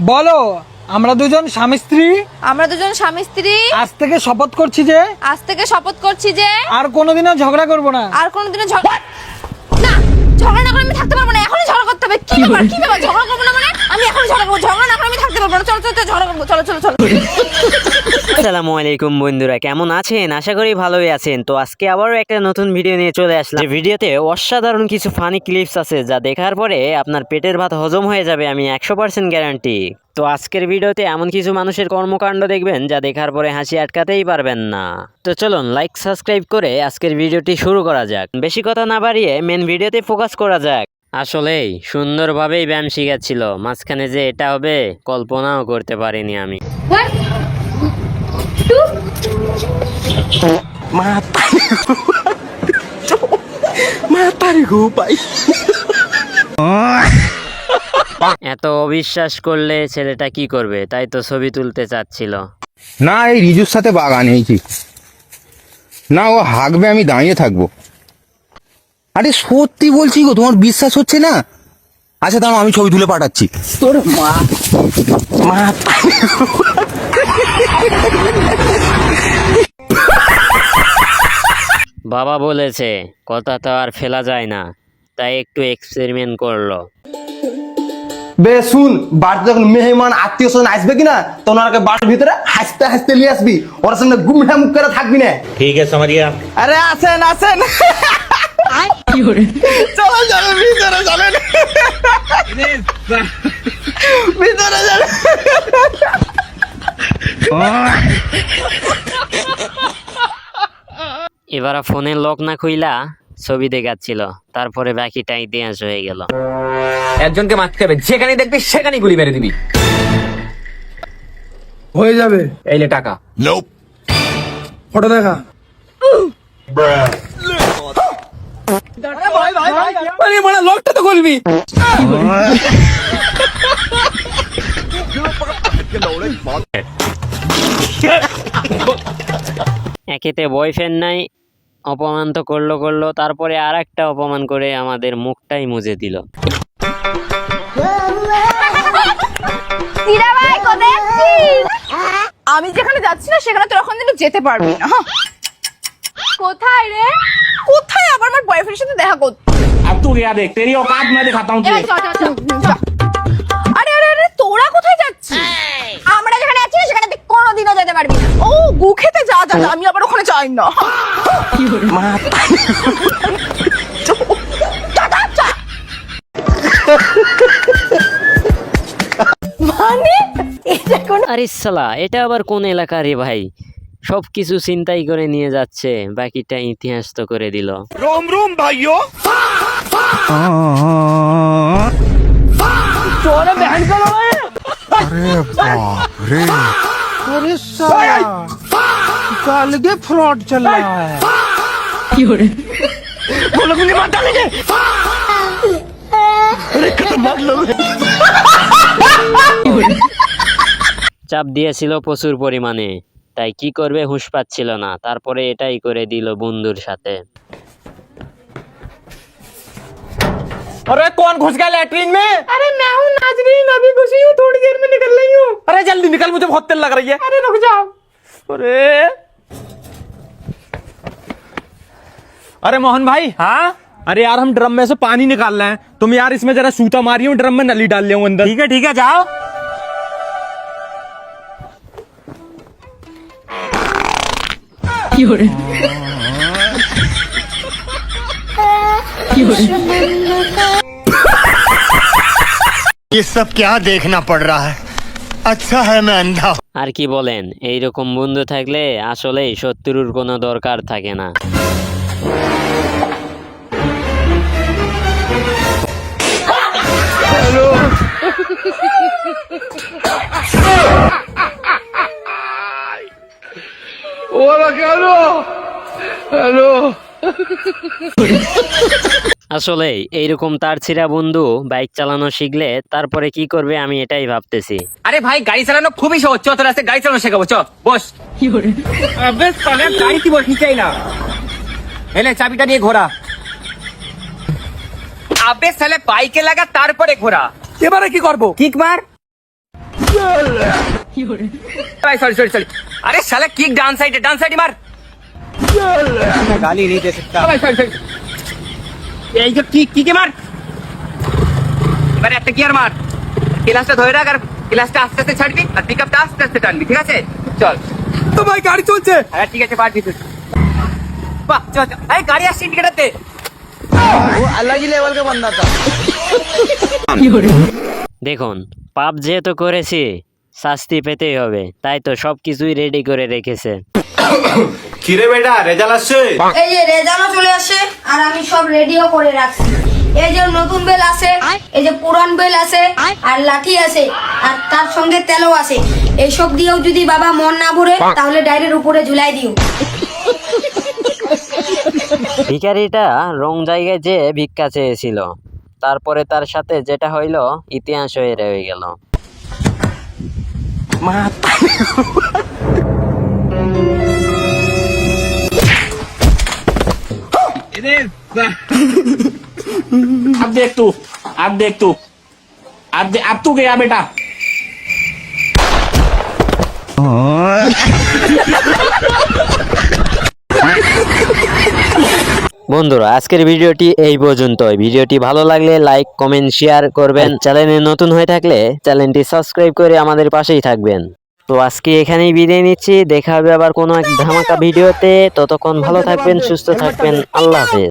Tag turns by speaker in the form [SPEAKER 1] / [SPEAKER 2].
[SPEAKER 1] বলো, আমরা দুজন স্বামী স্ত্রী আজ থেকে শপথ করছি যে আর কোনোদিনও ঝগড়া করব না।
[SPEAKER 2] না, ঝগড়া না করে আমি থাকতে পারবো না। এখনই ঝগড়া করতে হবে। কি ব্যাপার ঝগড়া করবো না মানে? আমি এখনই ঝগড়া করবো। ঝগড়া না করে আমি থাকতে পারবো না। চলো ঝগড়া করবো। চলো।
[SPEAKER 3] আসসালামু আলাইকুম বন্ধুরা, কেমন আছেন? আশা করি ভালোই আছেন। তো আজকে আবারও একটা নতুন ভিডিও নিয়ে চলে আসলাম। যে ভিডিওতে অসাধারণ কিছু ফানি ক্লিপস আছে, যা দেখার পরে আপনার পেটের ভাত হজম হয়ে যাবে, আমি 100% গ্যারান্টি। তো আজকের ভিডিওতে এমন কিছু মানুষের কর্মকাণ্ড দেখবেন যা দেখার পরে হাসি আটকাতেই পারবেন না। তো চলুন লাইক সাবস্ক্রাইব করে আজকের ভিডিওটি শুরু করা যাক। বেশি কথা না বাড়িয়ে মেন ভিডিওতে ফোকাস করা যাক। আসলেই সুন্দরভাবেই ব্যায়াম শিখাচ্ছিল, মাঝখানে যে এটা হবে কল্পনাও করতে পারিনি আমি। এত অবিশ্বাস করলে ছেলেটা কি করবে? তাই তো ছবি তুলতে চাচ্ছিল।
[SPEAKER 4] না, এই রিজুর সাথে বাগান হয়েছি না, ও হাঁকবে, আমি দাঁড়িয়ে থাকবো। আরে সত্যি বলছি গো, তোমার বিশ্বাস হচ্ছে না? আচ্ছা দাঁড়াও, আমি ছবি তুলে পাঠাচ্ছি। তোর মা
[SPEAKER 3] বাবা বলেছে কথা তো আর ফেলা যায় না, তাই একটু এক্সপেরিমেন্ট করলো।
[SPEAKER 5] বে শুন, বাড়িতে যখন মেহমান আত্মীয় স্বজন আসবে কিনা, তখন ওনাকে বাড়ির ভিতরে হাসতে হাসতে নিয়ে আসবি, ওর সঙ্গে গুমঠা মুখ করে থাকবি না।
[SPEAKER 6] ठीक है समझ गया।
[SPEAKER 5] আরে আসেন চলো ভিতরে চলেন, ভিতরে চলেন।
[SPEAKER 3] এবার ফোনের লক না খুইলা ছবি দেখাচ্ছিল, তারপরে বাকিটা ইতিহাস হয়ে গেল।
[SPEAKER 6] একজনকে মারতে হবে, যেখানে দেখবি সেখানেই গুলি মেরে দিবি।
[SPEAKER 1] হয়ে যাবে।
[SPEAKER 6] এই লে টাকা।
[SPEAKER 1] ফটো দেখা।
[SPEAKER 5] আরে বড়া লোকটা তো খুলবি।
[SPEAKER 3] একেতে বয়ফ্রেন্ড নাই, অপমান তো করলো, তারপরে আর একটা অপমান করে আমাদের মুখটাই মুজে দিল।
[SPEAKER 2] আমি যেখানে যাচ্ছি না সেখানে তো এখন কিন্তু যেতে পারবি না। কোথায় রে? কোথায় আবার আমার বয়ফ্রেন্ডের সাথে দেখা করতে?
[SPEAKER 6] अब तू गया देख, तेरी औकात मैं दिखाता हूँ तुझे।
[SPEAKER 2] আরে তোরা কোথায় যাচ্ছিস? আমরা যেখানে আছি সেখানে তুই কোনোদিনও যেতে পারবি না। ও গু খেতে যা, আমি আবার ওখানে যাই না। মানে এটা কোন?
[SPEAKER 3] আরে সালা, এটা আবার কোন এলাকা রে ভাই? সবকিছু চিন্তাই করে নিয়ে যাচ্ছে, বাকিটা ইতিহাস তো করে দিল।
[SPEAKER 4] रोम रोम भाइयों।
[SPEAKER 5] তোরে ব্যান করো।
[SPEAKER 4] अरे बाप रे।
[SPEAKER 1] अरे साला, कल के फ्रॉड चल रहा है।
[SPEAKER 5] बोलो गुली मार डालेंगे। अरे खतरनाक लोग हैं।
[SPEAKER 3] চাপ দিয়েছিল প্রচুর পরিমাণে, তাই কি করবে হুঁশ পাচ্ছিল না। তারপরে এটাই করে দিল বন্ধুর সাথে।
[SPEAKER 5] अरे कौन घुस गया लैट्रिन में?
[SPEAKER 2] अरे मैं हूँ नाजरीन, अभी घुसी हूँ, थोड़ी देर में निकल रही हूँ।
[SPEAKER 5] अरे जल्दी निकल, मुझे बहुत तेल लग रही है।
[SPEAKER 2] अरे रुक जाओ।
[SPEAKER 5] अरे मोहन भाई। हाँ अरे यार, हम ड्रम में से पानी निकाल रहे हैं, तुम यार इसमें जरा सूता मारियो, ड्रम में नली डाल ले अंदर। ठीक है जाओ।
[SPEAKER 7] ये सब क्या देखना पड़ रहा है? अच्छा है मैं अंधा हूं।
[SPEAKER 3] আর কি বলেন, এইরকম বন্ধু থাকলে আসলেই শত্রুর কোনো দরকার থাকে না। আসলে এইরকম তার ছিঁড়া বন্ধু বাইক চালানো শিখলে তারপরে কি করবে আমি এটাই ভাবতেছি।
[SPEAKER 6] अरे भाई गाड़ी चलाना खूब ही सो, चो तो रास्ते गाड़ी चलाना शेखाबो, चो बस। अबे साले गाड़ी की बसनी चाहिए ना। एले चाबिटा নিয়ে ঘোড়া। আবে সালে বাইকে লাগা তারপরে ঘোড়া।
[SPEAKER 5] এবারে কি করবো?
[SPEAKER 6] কিক মার। भाई सॉरी सॉरी सॉरी। अरे साला किक डाउन साइड मार।
[SPEAKER 5] गाली नहीं दे सकता
[SPEAKER 6] ভাই সরি সরি। এই যে কি মার। এবারে একটা গিয়ার মার। ক্লাসটা ধরে রাখ আর ক্লাসটা আস্তে আস্তে ছাড়বি আর পিকআপটা আস্তে আস্তে টানবি, ঠিক আছে? চল।
[SPEAKER 5] তো ভাই গাড়ি চলছে
[SPEAKER 6] হ্যাঁ ঠিক আছে, পারবি তুই। বাহ চল চল। এই গাড়ি আসছে ইন্ডিকেটারতে।
[SPEAKER 5] वो अलग ही लेवल का बंदा था
[SPEAKER 3] দেখুন, পাপ যেহেতু করেছি শাস্তি পেতেই হবে, তাই তো সবকিছুই রেডি করে রেখেছে।
[SPEAKER 5] কিরে বেটা রেজাল্ট আসছে
[SPEAKER 2] এই যে রেজাল্টও চলে আসে আর আমি সব রেডিও করে রাখছি। এই যে নতুন বেল আছে, এই যে পুরান বেল আছে, আর লাঠি আছে, আর তার সঙ্গে তেলও আছে। এইসব দিয়েও যদি বাবা মন না ভরে তাহলে ডাইরের উপরে ঝুলাই দিও।
[SPEAKER 3] ভিখারিটা রং জায়গায় যেয়ে ভিক্ষা চেয়েছিল, তারপরে তার সাথে যেটা হইল ইতিহাস হয়ে রয়ে গেল।
[SPEAKER 6] अब देख तू अब तू गया बेटा।
[SPEAKER 3] বন্ধুরা, আজকের ভিডিওটি এই পর্যন্তই। ভিডিওটি ভালো লাগলে লাইক, কমেন্ট, শেয়ার করবেন। চ্যানেলে নতুন হয়ে থাকলে চ্যানেলটি সাবস্ক্রাইব করে আমাদের পাশেই থাকবেন। তো আজকে এখানেই বিদায় নিচ্ছি, দেখা হবে আবার কোনো এক ধামাকা ভিডিওতে। ততক্ষণ ভালো থাকবেন, সুস্থ থাকবেন, আল্লাহ হাফেজ।